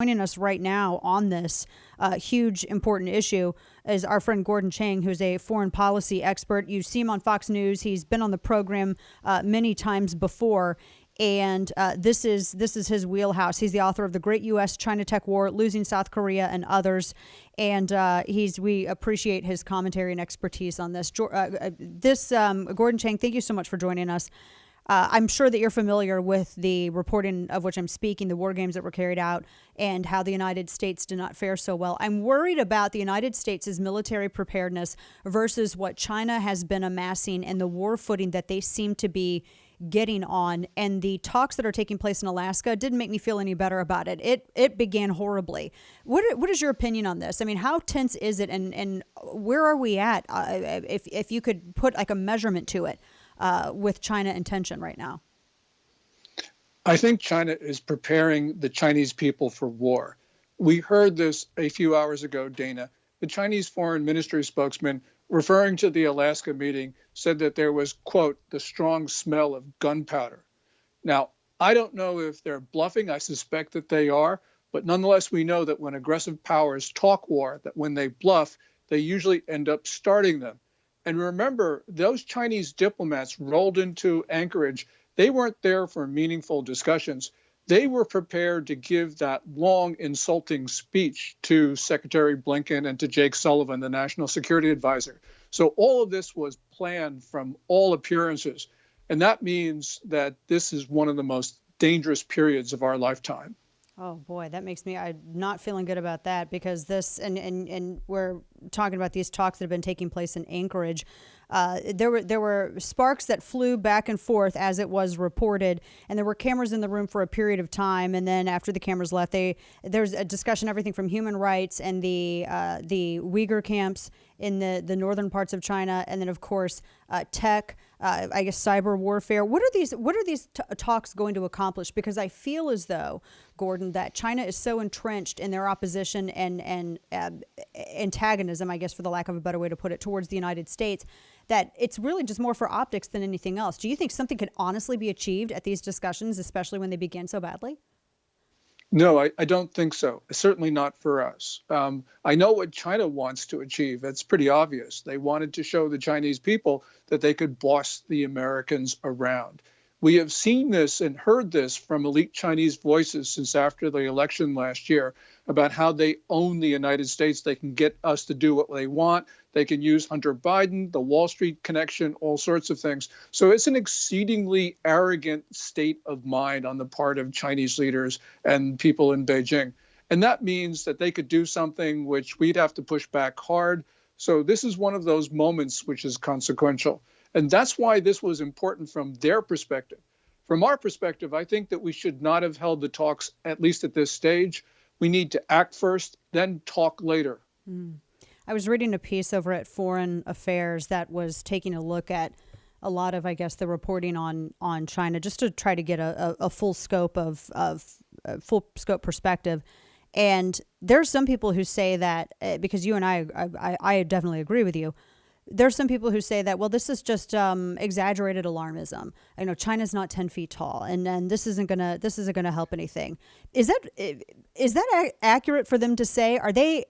Joining us right now on this huge, important issue is our friend Gordon Chang, who's a foreign policy expert. You see him on Fox News. He's been on the program many times before, and this is his wheelhouse. He's the author of The Great U.S.-China Tech War, Losing South Korea, and others. And we appreciate his commentary and expertise on this. Gordon Chang, thank you so much for joining us. I'm sure that you're familiar with the reporting of which I'm speaking, the war games that were carried out, and how the United States did not fare so well. I'm worried about the United States' military preparedness versus what China has been amassing and the war footing that they seem to be getting on. And the talks that are taking place in Alaska didn't make me feel any better about it. It began horribly. What is your opinion on this? I mean, how tense is it, and where are we at? If you could put like a measurement to it. With China in tension right now? I think China is preparing the Chinese people for war. We heard this a few hours ago, Dana. The Chinese foreign ministry spokesman, referring to the Alaska meeting, said that there was, quote, the strong smell of gunpowder. Now, I don't know if they're bluffing. I suspect that they are. But nonetheless, we know that when aggressive powers talk war, that when they bluff, they usually end up starting them. And remember, those Chinese diplomats rolled into Anchorage. They weren't there for meaningful discussions. They were prepared to give that long, insulting speech to Secretary Blinken and to Jake Sullivan, the National Security Advisor. So all of this was planned from all appearances. And that means that this is one of the most dangerous periods of our lifetime. Oh boy, that makes me, I'm not feeling good about that, because this, and we're talking about these talks that have been taking place in Anchorage. There were sparks that flew back and forth as it was reported, and there were cameras in the room for a period of time. And then after the cameras left, there's a discussion, everything from human rights and the Uyghur camps in the northern parts of China, and then of course tech, I guess cyber warfare. What are these talks going to accomplish? Because I feel as though, Gordon, that China is so entrenched in their opposition and antagonism, I guess for the lack of a better way to put it, towards the United States, that it's really just more for optics than anything else. Do you think something could honestly be achieved at these discussions, especially when they began so badly? No, I don't think so. Certainly not for us. I know what China wants to achieve. It's pretty obvious. They wanted to show the Chinese people that they could boss the Americans around. We have seen this and heard this from elite Chinese voices since after the election last year about how they own the United States. They can get us to do what they want. They can use Hunter Biden, the Wall Street connection, all sorts of things. So it's an exceedingly arrogant state of mind on the part of Chinese leaders and people in Beijing. And that means that they could do something which we'd have to push back hard. So this is one of those moments which is consequential. And that's why this was important from their perspective. From our perspective, I think that we should not have held the talks, at least at this stage. We need to act first, then talk later. I was reading a piece over at Foreign Affairs that was taking a look at a lot of, I guess, the reporting on China, just to try to get a full scope full scope perspective. And there's some people who say that, because you and I definitely agree with you. There's some people who say that, well, this is just exaggerated alarmism. I know China's not 10 feet tall, and this isn't gonna help anything. Is that accurate for them to say? Are they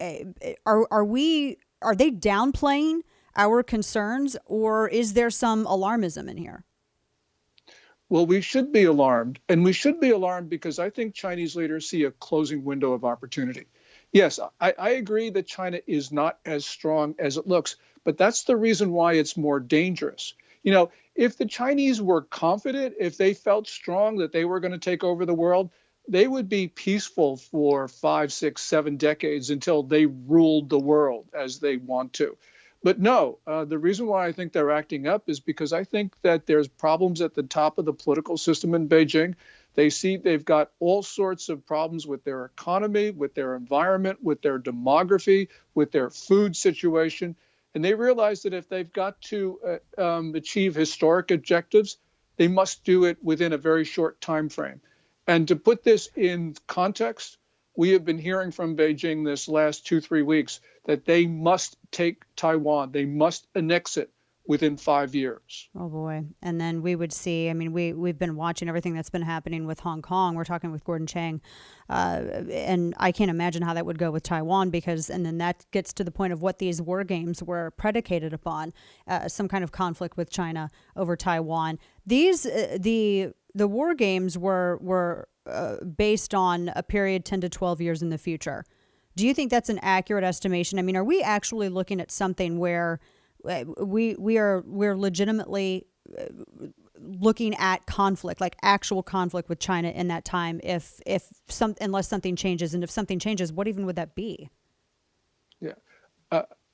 downplaying our concerns, or is there some alarmism in here? Well, we should be alarmed, and we should be alarmed because I think Chinese leaders see a closing window of opportunity. Yes, I agree that China is not as strong as it looks, but that's the reason why it's more dangerous. You know, if the Chinese were confident, if they felt strong that they were going to take over the world, they would be peaceful for 5, 6, 7 decades until they ruled the world as they want to. But no, the reason why I think they're acting up is because I think that there's problems at the top of the political system in Beijing. They see they've got all sorts of problems with their economy, with their environment, with their demography, with their food situation. And they realize that if they've got to achieve historic objectives, they must do it within a very short time frame. And to put this in context, we have been hearing from Beijing this last 2-3 weeks that they must take Taiwan. They must annex it within 5 years. Oh boy. And then we would see, I mean, we've been watching everything that's been happening with Hong Kong. We're talking with Gordon Chang. And I can't imagine how that would go with Taiwan and then that gets to the point of what these war games were predicated upon, some kind of conflict with China over Taiwan. The war games were based on a period 10 to 12 years in the future. Do you think that's an accurate estimation? I mean, are we actually looking at something where we're legitimately looking at conflict, like actual conflict with China in that time, unless something changes, and if something changes, what even would that be? Yeah,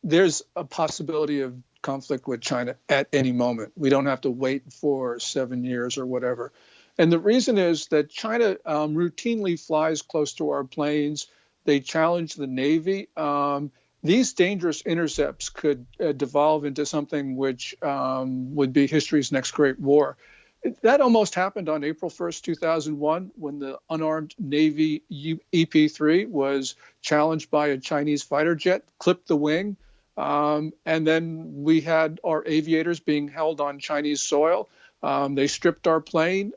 there's a possibility of conflict with China at any moment. We don't have to wait for 7 years or whatever. And the reason is that China routinely flies close to our planes. They challenge the Navy. These dangerous intercepts could devolve into something which would be history's next great war. That almost happened on April 1st, 2001, when the unarmed Navy EP-3 was challenged by a Chinese fighter jet, clipped the wing, and then we had our aviators being held on Chinese soil. They stripped our plane.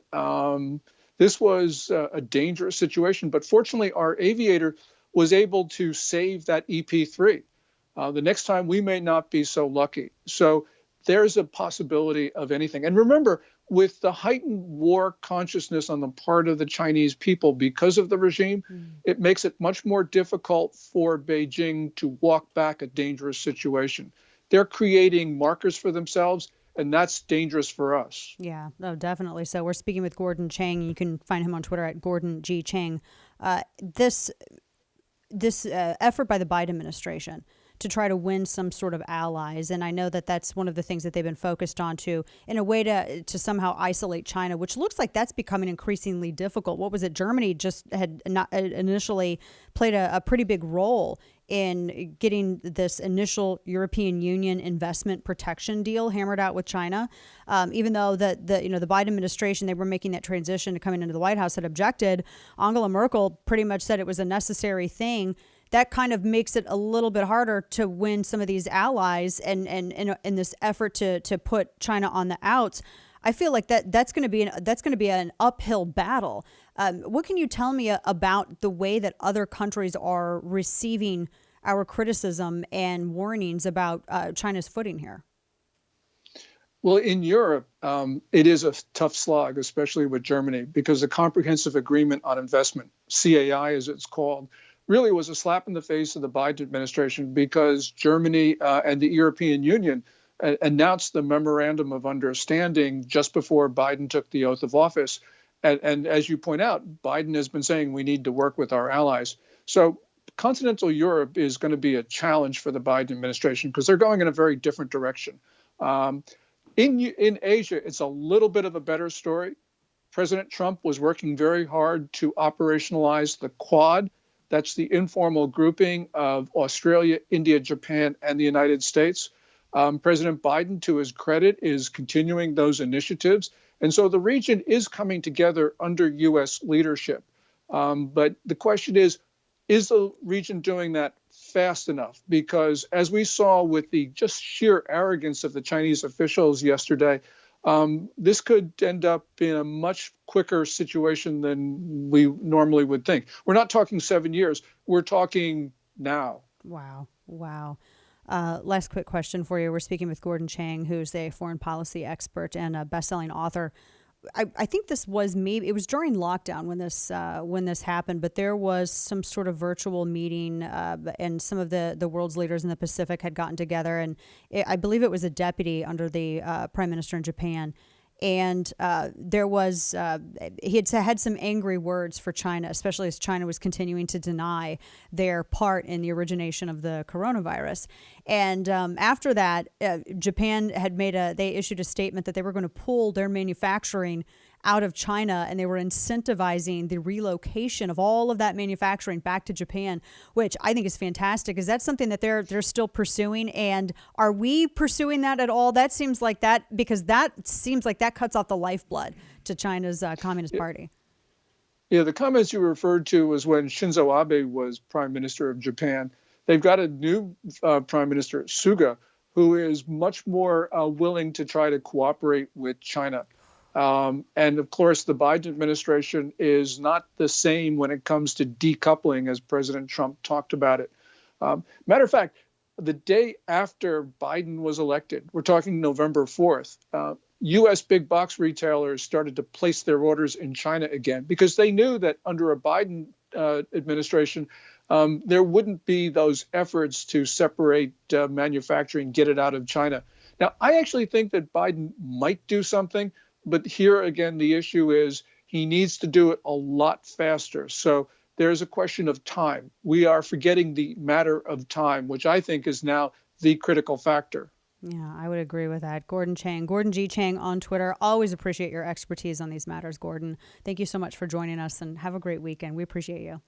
This was a dangerous situation, but fortunately our aviator was able to save that EP-3. The next time we may not be so lucky. So there's a possibility of anything. And remember, with the heightened war consciousness on the part of the Chinese people because of the regime, it makes it much more difficult for Beijing to walk back a dangerous situation. They're creating markers for themselves, and that's dangerous for us. Yeah, no, definitely. So we're speaking with Gordon Chang. You can find him on Twitter at Gordon G. Chang. This effort by the Biden administration to try to win some sort of allies. And I know that that's one of the things that they've been focused on in a way to somehow isolate China, which looks like that's becoming increasingly difficult. What was it? Germany just had not initially played a pretty big role in getting this initial European Union investment protection deal hammered out with China. Even though the Biden administration, they were making that transition to coming into the White House, had objected. Angela Merkel pretty much said it was a necessary thing. That kind of makes it a little bit harder to win some of these allies and in this effort to put China on the outs. I feel like that's going to be an uphill battle. What can you tell me about the way that other countries are receiving our criticism and warnings about China's footing here? Well, in Europe, it is a tough slog, especially with Germany, because the Comprehensive Agreement on Investment, CAI as it's called, really was a slap in the face of the Biden administration because Germany and the European Union announced the Memorandum of Understanding just before Biden took the oath of office. And as you point out, Biden has been saying we need to work with our allies. So continental Europe is going to be a challenge for the Biden administration because they're going in a very different direction. In Asia, it's a little bit of a better story. President Trump was working very hard to operationalize the Quad. That's the informal grouping of Australia, India, Japan, and the United States. President Biden, to his credit, is continuing those initiatives. And so the region is coming together under U.S. leadership. But the question is the region doing that fast enough? Because as we saw with the just sheer arrogance of the Chinese officials yesterday, this could end up in a much quicker situation than we normally would think. We're not talking 7 years. We're talking now. Wow. Last quick question for you. We're speaking with Gordon Chang, who's a foreign policy expert and a best-selling author. I think it was during lockdown when this happened, but there was some sort of virtual meeting and some of the world's leaders in the Pacific had gotten together, and I believe it was a deputy under the prime minister in Japan. And there was he had some angry words for China, especially as China was continuing to deny their part in the origination of the coronavirus. And after that, Japan had they issued a statement that they were going to pull their manufacturing out of China, and they were incentivizing the relocation of all of that manufacturing back to Japan, which I think is fantastic. Is that something that they're still pursuing? And are we pursuing that at all? That seems like that cuts off the lifeblood to China's Communist Party. Yeah, the comments you referred to was when Shinzo Abe was prime minister of Japan. They've got a new prime minister, Suga, who is much more willing to try to cooperate with China. And of course, the Biden administration is not the same when it comes to decoupling, as President Trump talked about it. Matter of fact, the day after Biden was elected, we're talking November 4th, U.S. big box retailers started to place their orders in China again because they knew that under a Biden administration, there wouldn't be those efforts to separate manufacturing, get it out of China. Now, I actually think that Biden might do something, but here again, the issue is he needs to do it a lot faster. So there's a question of time. We are forgetting the matter of time, which I think is now the critical factor. Yeah, I would agree with that. Gordon Chang, Gordon G. Chang on Twitter. Always appreciate your expertise on these matters, Gordon. Thank you so much for joining us and have a great weekend. We appreciate you.